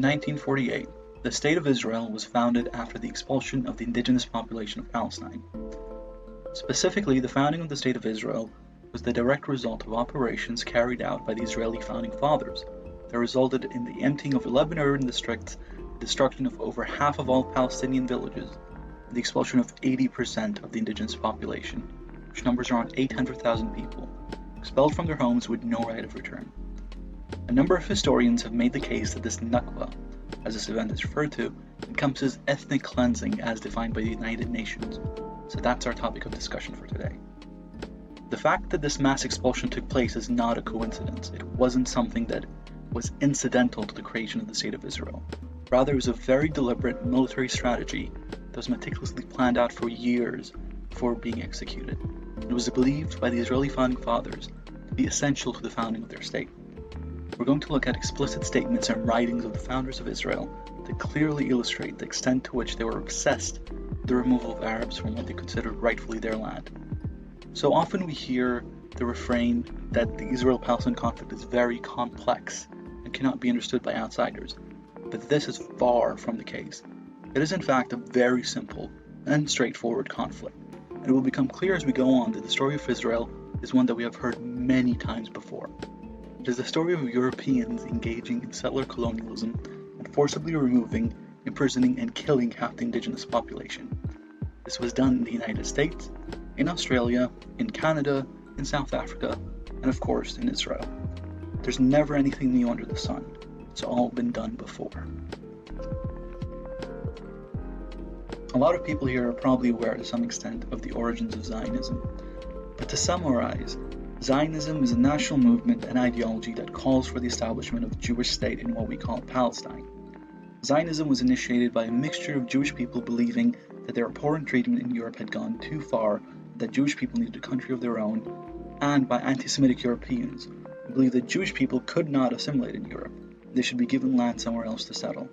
1948, the State of Israel was founded after the expulsion of the indigenous population of Palestine. Specifically, the founding of the State of Israel was the direct result of operations carried out by the Israeli founding fathers that resulted in the emptying of 11 urban districts, the destruction of over half of all Palestinian villages, and the expulsion of 80% of the indigenous population, which numbers around 800,000 people, expelled from their homes with no right of return. A number of historians have made the case that this Nakba, as this event is referred to, encompasses ethnic cleansing as defined by the United Nations, so that's our topic of discussion for today. The fact that this mass expulsion took place is not a coincidence. It wasn't something that was incidental to the creation of the State of Israel. Rather, it was a very deliberate military strategy that was meticulously planned out for years before being executed. It was believed by the Israeli founding fathers to be essential to the founding of their state. We're going to look at explicit statements and writings of the founders of Israel that clearly illustrate the extent to which they were obsessed with the removal of Arabs from what they considered rightfully their land. So often we hear the refrain that the Israel-Palestine conflict is very complex and cannot be understood by outsiders, but this is far from the case. It is in fact a very simple and straightforward conflict, and it will become clear as we go on that the story of Israel is one that we have heard many times before. It is the story of Europeans engaging in settler colonialism and forcibly removing, imprisoning, and killing half the indigenous population. This was done in the United States, in Australia, in Canada, in South Africa, and of course in Israel. There's never anything new under the sun. It's all been done before. A lot of people here are probably aware to some extent of the origins of Zionism, but to summarize, Zionism is a national movement and ideology that calls for the establishment of a Jewish state in what we call Palestine. Zionism was initiated by a mixture of Jewish people believing that their abhorrent treatment in Europe had gone too far, that Jewish people needed a country of their own, and by anti-Semitic Europeans who believed that Jewish people could not assimilate in Europe. They should be given land somewhere else to settle.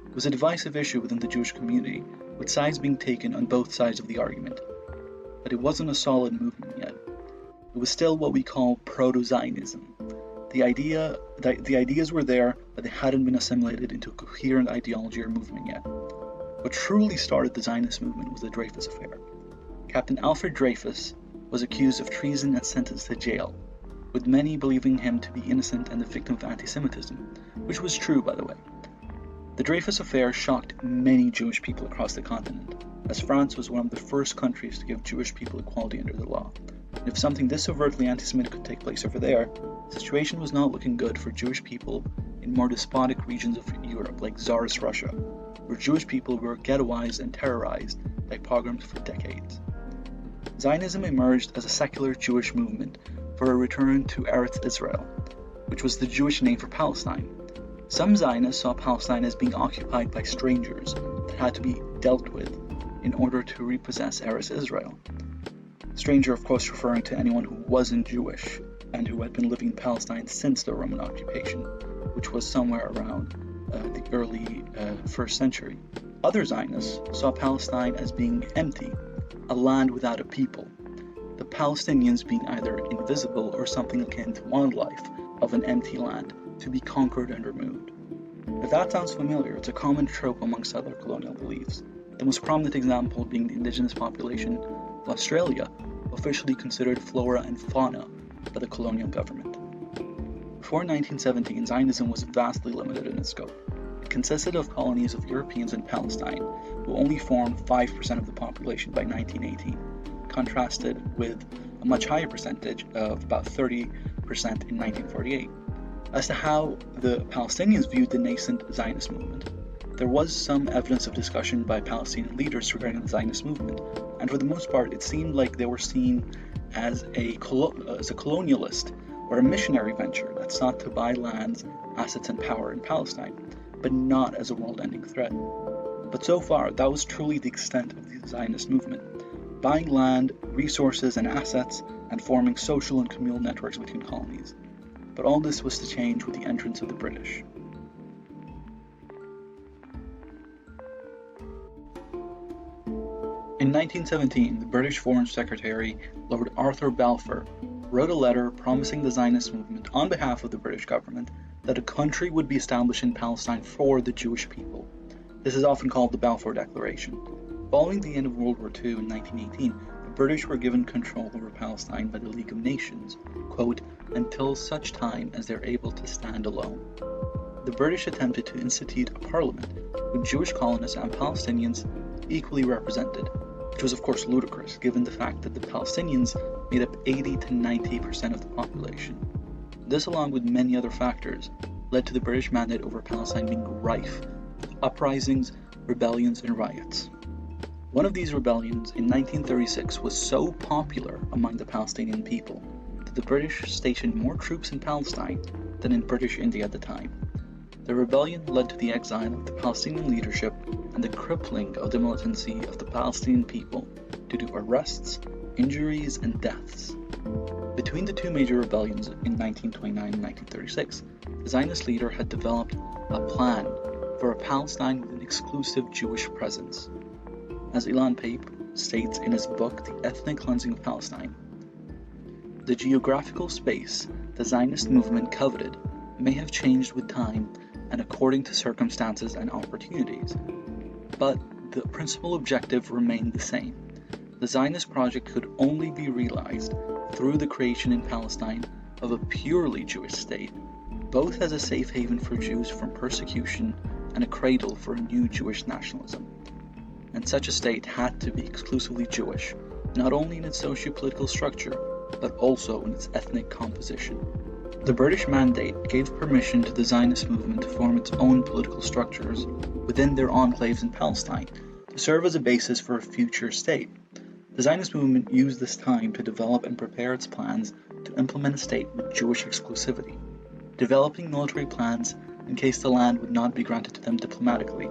It was a divisive issue within the Jewish community, with sides being taken on both sides of the argument. But it wasn't a solid movement yet. It was still what we call proto-Zionism. The ideas were there, but they hadn't been assimilated into a coherent ideology or movement yet. What truly started the Zionist movement was the Dreyfus Affair. Captain Alfred Dreyfus was accused of treason and sentenced to jail, with many believing him to be innocent and the victim of anti-Semitism, which was true, by the way. The Dreyfus Affair shocked many Jewish people across the continent, as France was one of the first countries to give Jewish people equality under the law. And if something this overtly anti-Semitic could take place over there, the situation was not looking good for Jewish people in more despotic regions of Europe like Tsarist Russia, where Jewish people were ghettoized and terrorized by pogroms for decades. Zionism emerged as a secular Jewish movement for a return to Eretz Israel, which was the Jewish name for Palestine. Some Zionists saw Palestine as being occupied by strangers that had to be dealt with in order to repossess Eretz Israel. Stranger, of course, referring to anyone who wasn't Jewish and who had been living in Palestine since the Roman occupation, which was somewhere around the early 1st century. Other Zionists saw Palestine as being empty, a land without a people, the Palestinians being either invisible or something akin to wildlife of an empty land to be conquered and removed. If that sounds familiar, it's a common trope amongst other colonial beliefs, the most prominent example being the indigenous population of Australia, officially considered flora and fauna by the colonial government. Before 1917, Zionism was vastly limited in its scope. It consisted of colonies of Europeans in Palestine, who only formed 5% of the population by 1918, contrasted with a much higher percentage of about 30% in 1948. As to how the Palestinians viewed the nascent Zionist movement, there was some evidence of discussion by Palestinian leaders regarding the Zionist movement, and for the most part it seemed like they were seen as a colonialist or a missionary venture that sought to buy lands, assets, and power in Palestine, but not as a world-ending threat. But so far, that was truly the extent of the Zionist movement, buying land, resources, and assets, and forming social and communal networks between colonies. But all this was to change with the entrance of the British. In 1917, the British Foreign Secretary, Lord Arthur Balfour, wrote a letter promising the Zionist movement on behalf of the British government that a country would be established in Palestine for the Jewish people. This is often called the Balfour Declaration. Following the end of World War II in 1918, the British were given control over Palestine by the League of Nations, quote, until such time as they're able to stand alone. The British attempted to institute a parliament with Jewish colonists and Palestinians equally represented, which was of course ludicrous given the fact that the Palestinians made up 80 to 90% of the population. This, along with many other factors, led to the British mandate over Palestine being rife with uprisings, rebellions, and riots. One of these rebellions in 1936 was so popular among the Palestinian people that the British stationed more troops in Palestine than in British India at the time. The rebellion led to the exile of the Palestinian leadership and the crippling of the militancy of the Palestinian people due to arrests, injuries, and deaths. Between the two major rebellions in 1929 and 1936, the Zionist leader had developed a plan for a Palestine with an exclusive Jewish presence. As Ilan Pape states in his book The Ethnic Cleansing of Palestine, the geographical space the Zionist movement coveted may have changed with time and according to circumstances and opportunities, but the principal objective remained the same. The Zionist project could only be realized through the creation in Palestine of a purely Jewish state, both as a safe haven for Jews from persecution and a cradle for a new Jewish nationalism. And such a state had to be exclusively Jewish, not only in its socio-political structure, but also in its ethnic composition. The British mandate gave permission to the Zionist movement to form its own political structures within their enclaves in Palestine to serve as a basis for a future state. The Zionist movement used this time to develop and prepare its plans to implement a state with Jewish exclusivity, developing military plans in case the land would not be granted to them diplomatically.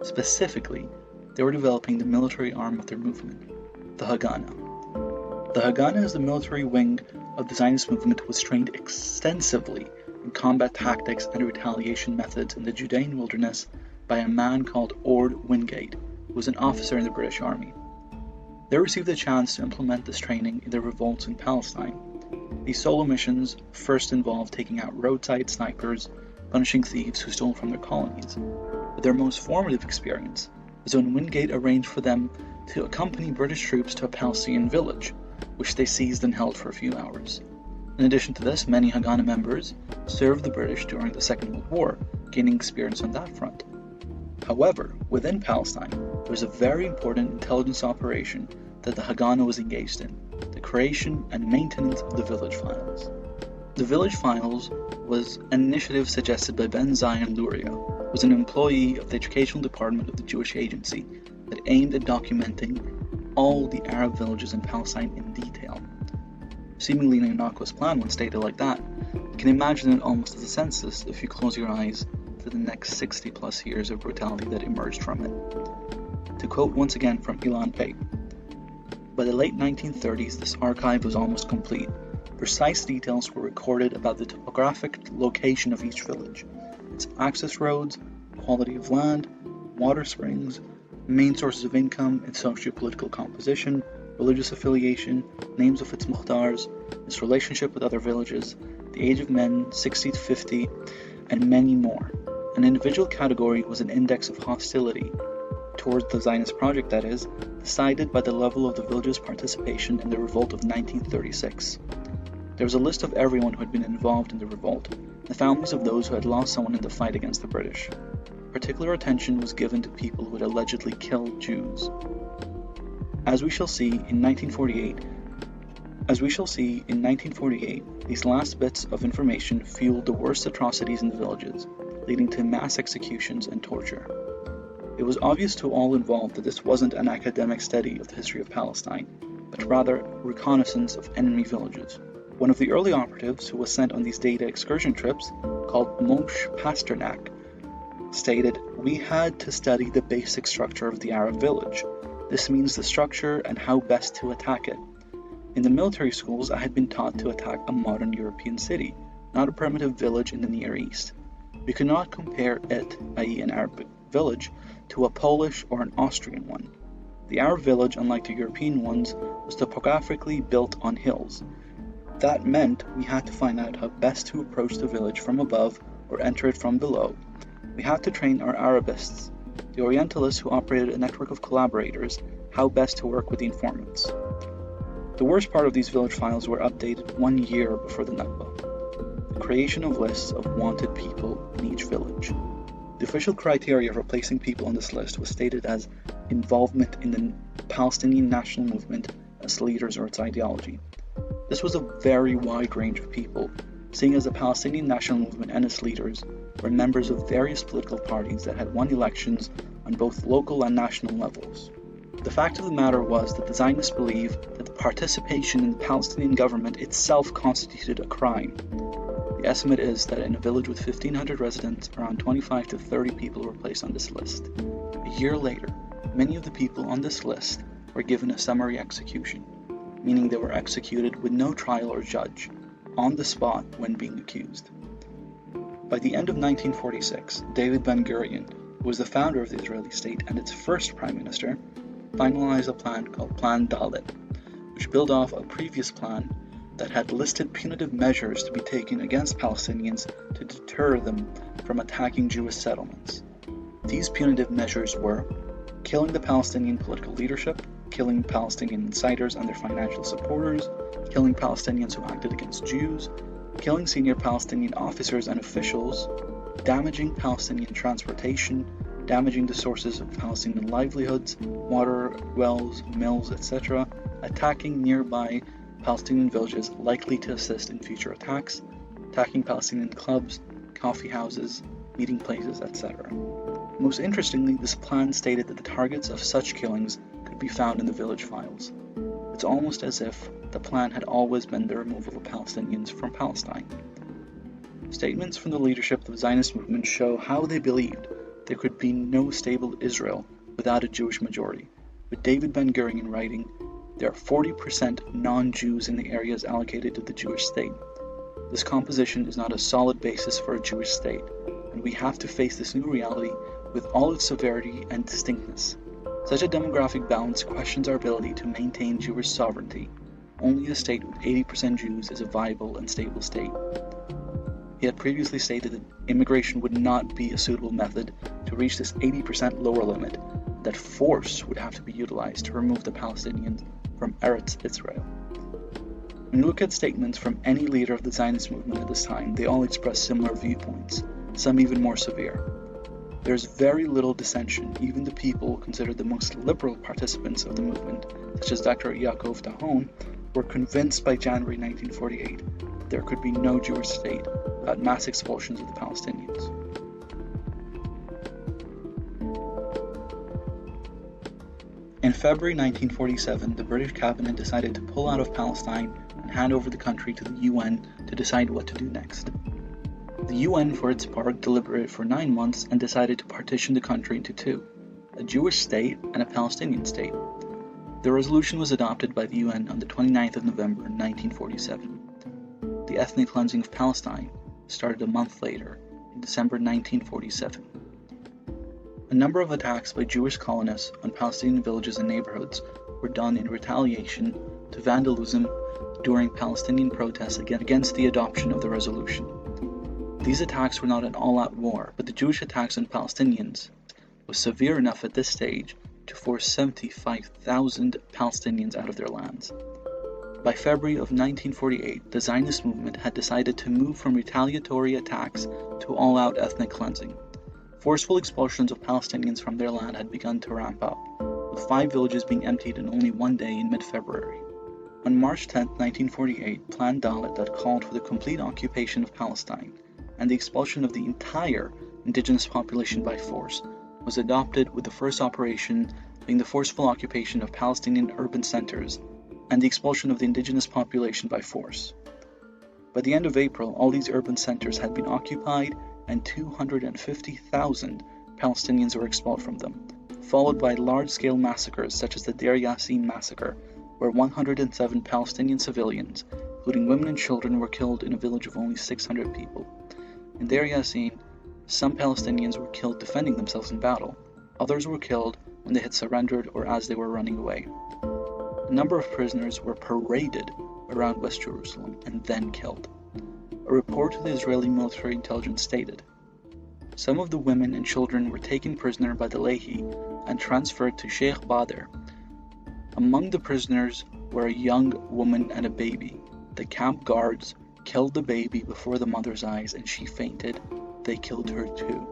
Specifically, they were developing the military arm of their movement, the Haganah. The Haganah is the military wing of the Zionist movement that was trained extensively in combat tactics and retaliation methods in the Judean wilderness by a man called Ord Wingate, who was an officer in the British Army. They received the chance to implement this training in their revolts in Palestine. These solo missions first involved taking out roadside snipers, punishing thieves who stole from their colonies. But their most formative experience was when Wingate arranged for them to accompany British troops to a Palestinian village, which they seized and held for a few hours. In addition to this, many Haganah members served the British during the Second World War, gaining experience on that front. However, within Palestine, there was a very important intelligence operation that the Haganah was engaged in, the creation and maintenance of the Village Files. The Village Files was an initiative suggested by Ben Zion Luria, who was an employee of the educational department of the Jewish Agency that aimed at documenting all the Arab villages in Palestine in detail. Seemingly an innocuous plan when stated like that, you can imagine it almost as a census if you close your eyes to the next 60 plus years of brutality that emerged from it. To quote once again from Ilan Pape, by the late 1930s this archive was almost complete. Precise details were recorded about the topographic location of each village, its access roads, quality of land, water springs, main sources of income, its socio-political composition, religious affiliation, names of its mukhtars, its relationship with other villages, the age of men 60 to 50, and many more. An individual category was an index of hostility towards the Zionist project, that is, decided by the level of the village's participation in the revolt of 1936. There was a list of everyone who had been involved in the revolt, the families of those who had lost someone in the fight against the British. Particular attention was given to people who had allegedly killed Jews. As we shall see in 1948, these last bits of information fueled the worst atrocities in the villages, leading to mass executions and torture. It was obvious to all involved that this wasn't an academic study of the history of Palestine, but rather reconnaissance of enemy villages. One of the early operatives who was sent on these data excursion trips, called Moshe Pasternak, stated, "We had to study the basic structure of the Arab village. This means the structure and how best to attack it. In the military schools, I had been taught to attack a modern European city, not a primitive village in the Near East. We could not compare it, i.e. an Arab village, to a Polish or an Austrian one. The Arab village, unlike the European ones, was topographically built on hills. That meant we had to find out how best to approach the village from above or enter it from below, we had to train our Arabists, the Orientalists who operated a network of collaborators, how best to work with the informants. The worst part of these village files were updated 1 year before the Nakba, the creation of lists of wanted people in each village. The official criteria for placing people on this list was stated as involvement in the Palestinian national movement, its leaders or its ideology. This was a very wide range of people, seeing as the Palestinian national movement and its leaders were members of various political parties that had won elections on both local and national levels. The fact of the matter was that the Zionists believed that the participation in the Palestinian government itself constituted a crime. The estimate is that in a village with 1,500 residents, around 25 to 30 people were placed on this list. A year later, many of the people on this list were given a summary execution, meaning they were executed with no trial or judge, on the spot when being accused. By the end of 1946, David Ben-Gurion, who was the founder of the Israeli state and its first prime minister, finalized a plan called Plan Dalet, which built off a previous plan that had listed punitive measures to be taken against Palestinians to deter them from attacking Jewish settlements. These punitive measures were killing the Palestinian political leadership, killing Palestinian insiders and their financial supporters, killing Palestinians who acted against Jews, killing senior Palestinian officers and officials, damaging Palestinian transportation, damaging the sources of Palestinian livelihoods, water, wells, mills, etc., attacking nearby Palestinian villages likely to assist in future attacks, attacking Palestinian clubs, coffee houses, meeting places, etc. Most interestingly, this plan stated that the targets of such killings could be found in the village files. It's almost as if the plan had always been the removal of Palestinians from Palestine. Statements from the leadership of the Zionist movement show how they believed there could be no stable Israel without a Jewish majority, with David Ben-Gurion writing, "There are 40% non-Jews in the areas allocated to the Jewish state. This composition is not a solid basis for a Jewish state, and we have to face this new reality with all its severity and distinctness. Such a demographic balance questions our ability to maintain Jewish sovereignty. Only a state with 80% Jews is a viable and stable state." He had previously stated that immigration would not be a suitable method to reach this 80% lower limit, that force would have to be utilized to remove the Palestinians from Eretz Israel. When you look at statements from any leader of the Zionist movement at this time, they all express similar viewpoints, some even more severe. There's very little dissension. Even the people considered the most liberal participants of the movement, such as Dr. Yaakov Tahon, were convinced by January 1948 that there could be no Jewish state without mass expulsions of the Palestinians. In February 1947, the British cabinet decided to pull out of Palestine and hand over the country to the UN to decide what to do next. The UN, for its part, deliberated for 9 months and decided to partition the country into two, a Jewish state and a Palestinian state. The resolution was adopted by the UN on the 29th of November 1947. The ethnic cleansing of Palestine started a month later, in December 1947. A number of attacks by Jewish colonists on Palestinian villages and neighborhoods were done in retaliation to vandalism during Palestinian protests against the adoption of the resolution. These attacks were not an all-out war, but the Jewish attacks on Palestinians was severe enough at this stage to force 75,000 Palestinians out of their lands. By February of 1948, the Zionist movement had decided to move from retaliatory attacks to all-out ethnic cleansing. Forceful expulsions of Palestinians from their land had begun to ramp up, with 5 villages being emptied in only 1 day in mid-February. On March 10, 1948, Plan Dalet that called for the complete occupation of Palestine and the expulsion of the entire indigenous population by force was adopted, with the first operation being the forceful occupation of Palestinian urban centers and the expulsion of the indigenous population by force. By the end of April, all these urban centers had been occupied and 250,000 Palestinians were expelled from them, followed by large-scale massacres such as the Deir Yassin massacre, where 107 Palestinian civilians, including women and children, were killed in a village of only 600 people. In Deir Yassin, some Palestinians were killed defending themselves in battle. Others were killed when they had surrendered or as they were running away. A number of prisoners were paraded around West Jerusalem and then killed. A report to the Israeli military intelligence stated, "Some of the women and children were taken prisoner by the Lehi and transferred to Sheikh Badr. Among the prisoners were a young woman and a baby. The camp guards killed the baby before the mother's eyes and she fainted. They killed her too."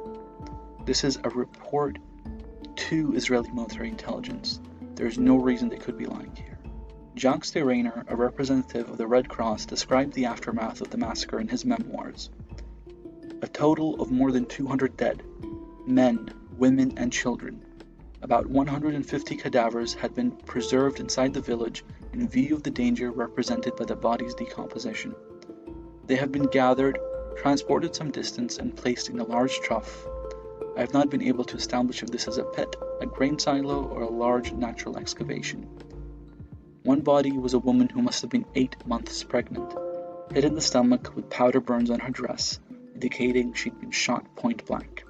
This is a report to Israeli military intelligence. There is no reason they could be lying here. Jacques de Rayner, a representative of the Red Cross, described the aftermath of the massacre in his memoirs. A total of more than 200 dead, men, women, and children. About 150 cadavers had been preserved inside the village in view of the danger represented by the body's decomposition. They have been gathered, transported some distance, and placed in a large trough. I have not been able to establish if this is a pit, a grain silo, or a large natural excavation. One body was a woman who must have been 8 months pregnant, hit in the stomach with powder burns on her dress, indicating she'd been shot point blank.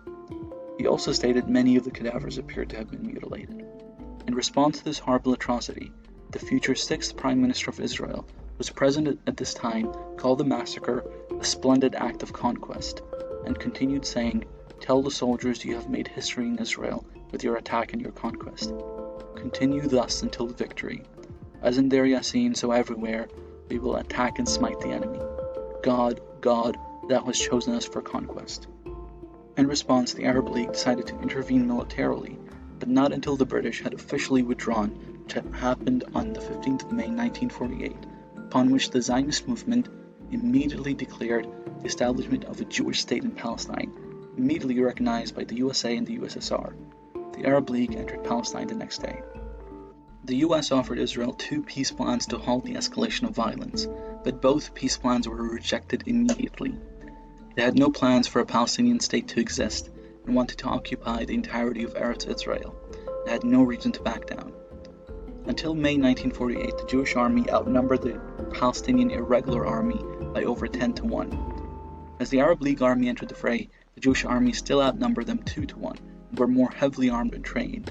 He also stated many of the cadavers appeared to have been mutilated. In response to this horrible atrocity, the future 6th Prime Minister of Israel, who was present at this time, called the massacre a splendid act of conquest, and continued saying, "Tell the soldiers you have made history in Israel with your attack and your conquest. Continue thus until victory. As in Deir Yassin, so everywhere, we will attack and smite the enemy. God, God, thou hast chosen us for conquest." In response, the Arab League decided to intervene militarily, but not until the British had officially withdrawn, which had happened on the 15th of May 1948, upon which the Zionist movement immediately declared the establishment of a Jewish state in Palestine, immediately recognized by the USA and the USSR. The Arab League entered Palestine the next day. The US offered Israel 2 peace plans to halt the escalation of violence, but both peace plans were rejected immediately. They had no plans for a Palestinian state to exist and wanted to occupy the entirety of Eretz Israel. They had no reason to back down. Until May 1948, the Jewish army outnumbered the Palestinian irregular army by over 10 to 1. As the Arab League army entered the fray, the Jewish army still outnumbered them 2 to 1 and were more heavily armed and trained.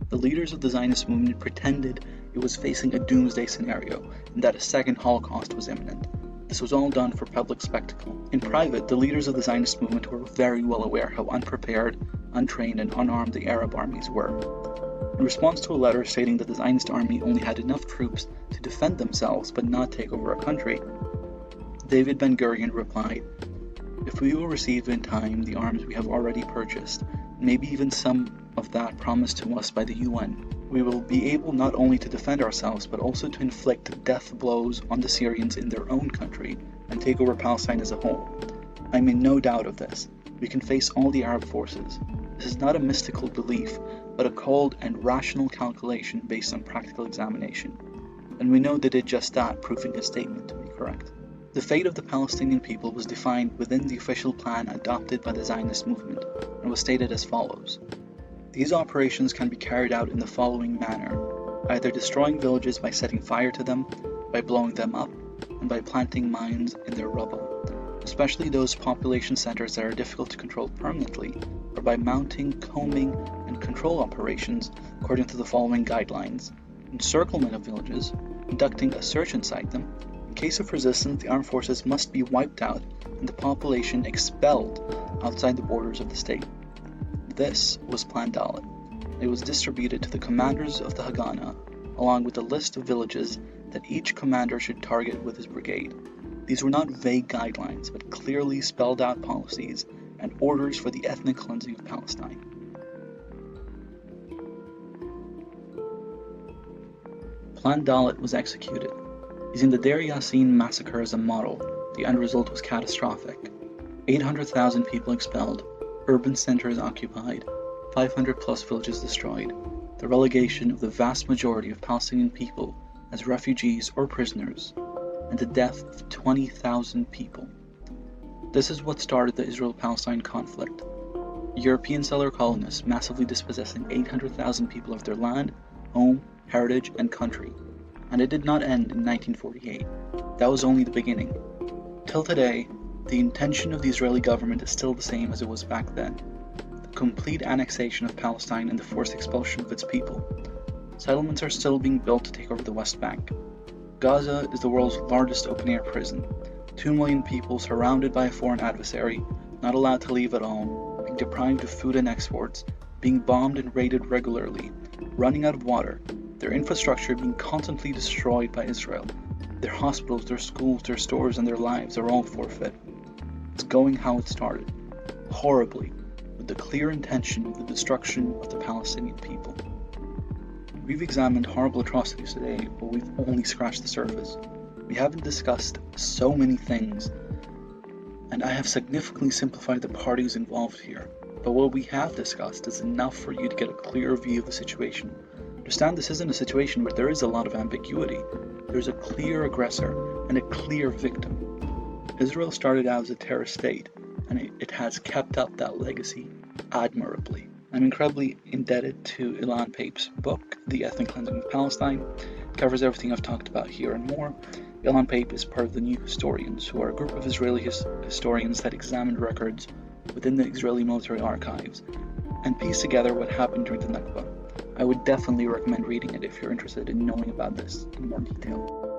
The leaders of the Zionist movement pretended it was facing a doomsday scenario and that a second Holocaust was imminent. This was all done for public spectacle. In private, the leaders of the Zionist movement were very well aware how unprepared, untrained, and unarmed the Arab armies were. In response to a letter stating that the Zionist army only had enough troops to defend themselves but not take over a country, David Ben-Gurion replied, "If we will receive in time the arms we have already purchased, maybe even some of that promised to us by the UN, we will be able not only to defend ourselves but also to inflict death blows on the Syrians in their own country and take over Palestine as a whole. I am in no doubt of this. We can face all the Arab forces. This is not a mystical belief, but a cold and rational calculation based on practical examination. And we know they did just that, proving his statement to be correct." The fate of the Palestinian people was defined within the official plan adopted by the Zionist movement and was stated as follows. These operations can be carried out in the following manner, either destroying villages by setting fire to them, by blowing them up, and by planting mines in their rubble, especially those population centers that are difficult to control permanently, or by mounting, combing, and control operations according to the following guidelines. Encirclement of villages, conducting a search inside them. In case of resistance, the armed forces must be wiped out and the population expelled outside the borders of the state. This was Plan Dalet. It was distributed to the commanders of the Haganah, along with a list of villages that each commander should target with his brigade. These were not vague guidelines, but clearly spelled out policies and orders for the ethnic cleansing of Palestine. Plan Dalet was executed. Using the Deir Yassin massacre as a model, the end result was catastrophic. 800,000 people expelled, urban centers occupied, 500 plus villages destroyed, the relegation of the vast majority of Palestinian people as refugees or prisoners, and the death of 20,000 people. This is what started the Israel-Palestine conflict. European settler colonists massively dispossessing 800,000 people of their land, home, heritage, and country. And it did not end in 1948. That was only the beginning. Till today, the intention of the Israeli government is still the same as it was back then. The complete annexation of Palestine and the forced expulsion of its people. Settlements are still being built to take over the West Bank. Gaza is the world's largest open-air prison. 2 million people surrounded by a foreign adversary, not allowed to leave at all, being deprived of food and exports, being bombed and raided regularly, running out of water, their infrastructure being constantly destroyed by Israel, their hospitals, their schools, their stores, and their lives are all forfeit. It's going how it started, horribly, with the clear intention of the destruction of the Palestinian people. We've examined horrible atrocities today, but we've only scratched the surface. We haven't discussed so many things, and I have significantly simplified the parties involved here. But what we have discussed is enough for you to get a clear view of the situation. Understand this isn't a situation where there is a lot of ambiguity. There's a clear aggressor and a clear victim. Israel started out as a terrorist state, and it has kept up that legacy admirably. I'm incredibly indebted to Ilan Pape's book, The Ethnic Cleansing of Palestine. It covers everything I've talked about here and more. Ilan Pape is part of the New Historians, who are a group of Israeli historians that examined records within the Israeli military archives and pieced together what happened during the Nakba. I would definitely recommend reading it if you're interested in knowing about this in more detail.